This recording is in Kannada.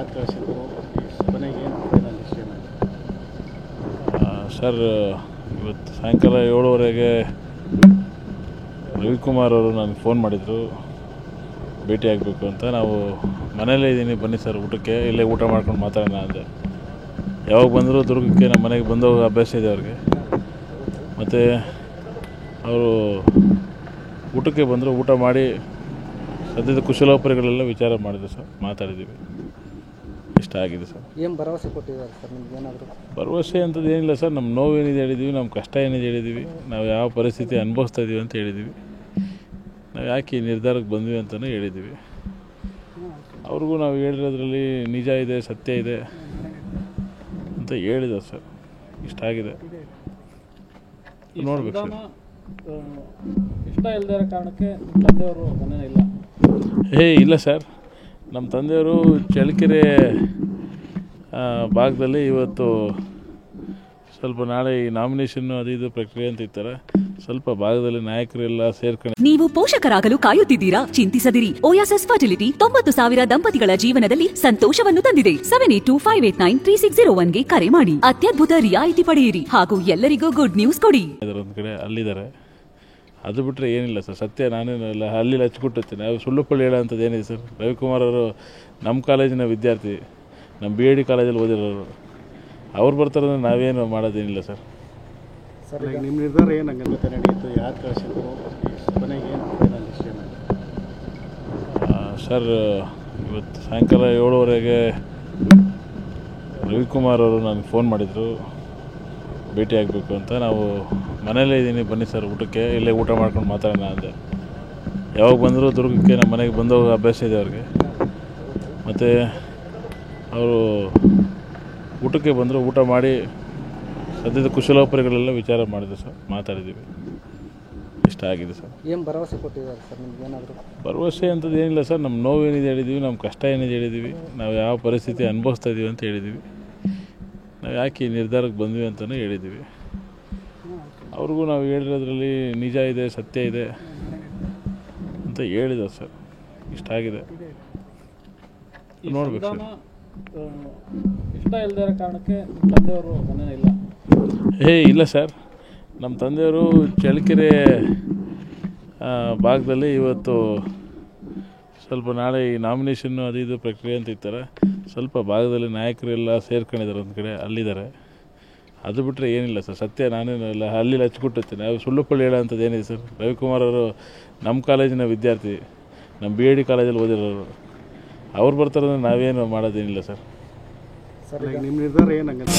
ಯಾರು ಕಳಿಸಿದ್ರು ಕೊನೆಗೆ ಏನು ಫೈನಲ್ ವಿಷಯ ಸರ್, ಇವತ್ತು ಸಾಯಂಕಾಲ 7:30ಗೆ ರವಿಕುಮಾರ್ ಅವರು ನನಗೆ ಫೋನ್ ಮಾಡಿದರು, ಭೇಟಿ ಆಗಬೇಕು ಅಂತ. ನಾವು ಮನೇಲೇ ಇದ್ದೀನಿ, ಬನ್ನಿ ಸರ್ ಊಟಕ್ಕೆ, ಇಲ್ಲೇ ಊಟ ಮಾಡ್ಕೊಂಡು ಮಾತಾಡೋಣ ಅಂದೆ. ಯಾವಾಗ ಬಂದರೂ ದುರ್ಗಕ್ಕೆ ನಮ್ಮ ಮನೆಗೆ ಬಂದು ಹೋಗೋ ಅಭ್ಯಾಸ ಇದೆ ಅವ್ರಿಗೆ. ಮತ್ತು ಅವರು ಊಟಕ್ಕೆ ಬಂದರು, ಊಟ ಮಾಡಿ ಸದ್ಯದ ಕುಶಲೋಪರಿಗಳೆಲ್ಲ ವಿಚಾರ ಮಾಡಿದ್ರು ಸರ್, ಮಾತಾಡಿದ್ದೀವಿ. ಇಷ್ಟ ಆಗಿದೆ ಸರ್. ಏನು ಭರವಸೆ ಕೊಟ್ಟಿದ್ದಾರೆ ಸರ್ ನಿಮ್ಗೆ? ಏನಾದರೂ ಭರವಸೆ ಅಂಥದ್ದು ಏನಿಲ್ಲ ಸರ್. ನಮ್ಮ ನೋವು ಏನಿದೆ ಹೇಳಿದ್ದೀವಿ, ನಮ್ಮ ಕಷ್ಟ ಏನಿದೆ ಹೇಳಿದ್ದೀವಿ, ನಾವು ಯಾವ ಪರಿಸ್ಥಿತಿ ಅನುಭವಿಸ್ತಾ ಇದ್ದೀವಿ ಅಂತ ಹೇಳಿದ್ದೀವಿ, ನಾವು ಯಾಕೆ ಈ ನಿರ್ಧಾರಕ್ಕೆ ಬಂದ್ವಿ ಅಂತಲೇ ಹೇಳಿದ್ದೀವಿ. ಅವ್ರಿಗೂ ನಾವು ಹೇಳಿರೋದ್ರಲ್ಲಿ ನಿಜ ಇದೆ, ಸತ್ಯ ಇದೆ ಅಂತ ಹೇಳಿದ ಸರ್. ಇಷ್ಟ ಆಗಿದೆ, ನೋಡ್ಬೇಕು ಸರ್. ಇಷ್ಟ ಇಲ್ಲದೇ ಇರೋ ಕಾರಣಕ್ಕೆ ನಿಮ್ಮ ತಂದೆಯವರು ಮನೆ ಇಲ್ಲ? ಇಲ್ಲ ಸರ್, ನಮ್ಮ ತಂದೆಯವರು ಚಳ್ಳಕೆರೆ ಭಾಗದಲ್ಲಿ ಇವತ್ತು ಸ್ವಲ್ಪ ನಾಳೆ ಈ ನಾಮಿನೇಷನ್ನು ಅದು ಇದು ಪ್ರಕ್ರಿಯೆ ಅಂತ ಇರ್ತಾರೆ. ಸ್ವಲ್ಪ ಭಾಗದಲ್ಲಿ ನಾಯಕರೆಲ್ಲ ಸೇರ್ಕೊಂಡು. ನೀವು ಪೋಷಕರಾಗಲು ಕಾಯುತ್ತಿದ್ದೀರಾ? ಚಿಂತಿಸದಿರಿ. ಓಯಾಸಸ್ ಫರ್ಟಿಲಿಟಿ 90,000 ದಂಪತಿಗಳ ಜೀವನದಲ್ಲಿ ಸಂತೋಷವನ್ನು ತಂದಿದೆ. 7825893601ಗೆ ಕರೆ ಮಾಡಿ ಅತ್ಯದ್ಭುತ ರಿಯಾಯಿತಿ ಪಡೆಯಿರಿ ಹಾಗೂ ಎಲ್ಲರಿಗೂ ಗುಡ್ ನ್ಯೂಸ್ ಕೊಡಿ. ಒಂದು ಕಡೆ ಅಲ್ಲಿದ್ದಾರೆ, ಅದು ಬಿಟ್ಟರೆ ಏನಿಲ್ಲ ಸರ್. ಸತ್ಯ ನಾನೇನಿಲ್ಲ ಅಲ್ಲಿ ಹಚ್ಕೊಟ್ಟಿರ್ತೀನಿ. ನಾವು ಸುಳ್ಳು ಪಳ್ಳಿ ಹೇಳೋ ಅಂಥದ್ದು ಏನಿದೆ ಸರ್. ರವಿಕುಮಾರ್ ಅವರು ನಮ್ಮ ಕಾಲೇಜಿನ ವಿದ್ಯಾರ್ಥಿ, ನಮ್ಮ BID ಕಾಲೇಜಲ್ಲಿ ಓದಿರೋರು. ಅವ್ರು ಬರ್ತಾರಂದ್ರೆ ನಾವೇನು ಮಾಡೋದೇನಿಲ್ಲ ಸರ್. ಸರ್, ಈಗ ನಿಮ್ಮ ನಿರ್ಧಾರ ಏನು ಹಂಗಂತ ನಡೆಯಿತು? ಯಾರು ಕಳಿಸಿದ್ರು? ಕೊನೆಗೆ ಏನು ಫೈನಲ್ ವಿಷಯ ಸರ್, ಇವತ್ತು ಸಾಯಂಕಾಲ 7:30ಗೆ ರವಿಕುಮಾರ್ ಅವರು ನನಗೆ ಫೋನ್ ಮಾಡಿದರು, ಭೇಟಿ ಆಗಬೇಕು ಅಂತ. ನಾವು ಮನೇಲೇ ಇದ್ದೀನಿ, ಬನ್ನಿ ಸರ್ ಊಟಕ್ಕೆ, ಇಲ್ಲೇ ಊಟ ಮಾಡ್ಕೊಂಡು ಮಾತಾಡೋಣ ಅಂದೆ. ಯಾವಾಗ ಬಂದರೂ ದುರ್ಗಕ್ಕೆ ನಮ್ಮ ಮನೆಗೆ ಬಂದು ಹೋಗೋ ಅಭ್ಯಾಸ ಇದೆ ಅವ್ರಿಗೆ. ಮತ್ತು ಅವರು ಊಟಕ್ಕೆ ಬಂದರು, ಊಟ ಮಾಡಿ ಸದ್ಯದ ಕುಶಲೋಪರಿಗಳೆಲ್ಲ ವಿಚಾರ ಮಾಡಿದ್ರು ಸರ್, ಮಾತಾಡಿದ್ದೀವಿ. ಇಷ್ಟ ಆಗಿದೆ ಸರ್. ಏನು ಭರವಸೆ ಕೊಟ್ಟಿದ್ದಾರೆ ಸರ್ ನಿಮ್ಗೆ? ಏನಾದರೂ ಭರವಸೆ ಅಂಥದ್ದು ಏನಿಲ್ಲ ಸರ್. ನಮ್ಮ ನೋವು ಏನಿದೆ ಹೇಳಿದ್ದೀವಿ, ನಮ್ಮ ಕಷ್ಟ ಏನಿದೆ ಹೇಳಿದ್ದೀವಿ, ನಾವು ಯಾವ ಪರಿಸ್ಥಿತಿ ಅನುಭವಿಸ್ತಾ ಇದ್ದೀವಿ ಅಂತ ಹೇಳಿದ್ದೀವಿ, ನಾವು ಯಾಕೆ ಈ ನಿರ್ಧಾರಕ್ಕೆ ಬಂದ್ವಿ ಅಂತಲೇ ಹೇಳಿದ್ದೀವಿ. ಅವ್ರಿಗೂ ನಾವು ಹೇಳಿರೋದ್ರಲ್ಲಿ ನಿಜ ಇದೆ, ಸತ್ಯ ಇದೆ ಅಂತ ಹೇಳಿದ ಸರ್. ಇಷ್ಟ ಆಗಿದೆ, ನೋಡ್ಬೇಕು ಸರ್. ಇಷ್ಟ ಇಲ್ಲದೇ ಇರೋ ಕಾರಣಕ್ಕೆ ನಿಮ್ಮ ತಂದೆಯವರು ಮನೆ ಇಲ್ಲ? ಇಲ್ಲ ಸರ್, ನಮ್ಮ ತಂದೆಯವರು ಚಳ್ಳಕೆರೆ ಭಾಗದಲ್ಲಿ ಇವತ್ತು ಸ್ವಲ್ಪ ನಾಳೆ ಈ ನಾಮಿನೇಷನ್ನು ಅದು ಇದು ಪ್ರಕ್ರಿಯೆ ಅಂತ ಇರ್ತಾರೆ. ಸ್ವಲ್ಪ ಭಾಗದಲ್ಲಿ ನಾಯಕರೆಲ್ಲ ಸೇರ್ಕೊಂಡಿದ್ದಾರೆ, ಒಂದು ಕಡೆ ಅಲ್ಲಿದ್ದಾರೆ. ಅದು ಬಿಟ್ಟರೆ ಏನಿಲ್ಲ ಸರ್. ಸತ್ಯ ನಾನೇನಿಲ್ಲ ಅಲ್ಲಿ ಹಚ್ಕೊಟ್ಟಿರ್ತೀನಿ. ನಾವು ಸುಳ್ಳು ಪಳ್ಳಿ ಹೇಳೋ ಅಂಥದ್ದು ಏನಿದೆ ಸರ್. ರವಿಕುಮಾರ್ ಅವರು ನಮ್ಮ ಕಾಲೇಜಿನ ವಿದ್ಯಾರ್ಥಿ, ನಮ್ಮ BID ಕಾಲೇಜಲ್ಲಿ ಓದಿರೋರು. ಅವ್ರು ಬರ್ತಾರಂದ್ರೆ ನಾವೇನು ಮಾಡೋದೇನಿಲ್ಲ ಸರ್. ಸರ್, ಈಗ ನಿಮ್ಮ ನಿರ್ಧಾರ ಏನು ಹಂಗಂತ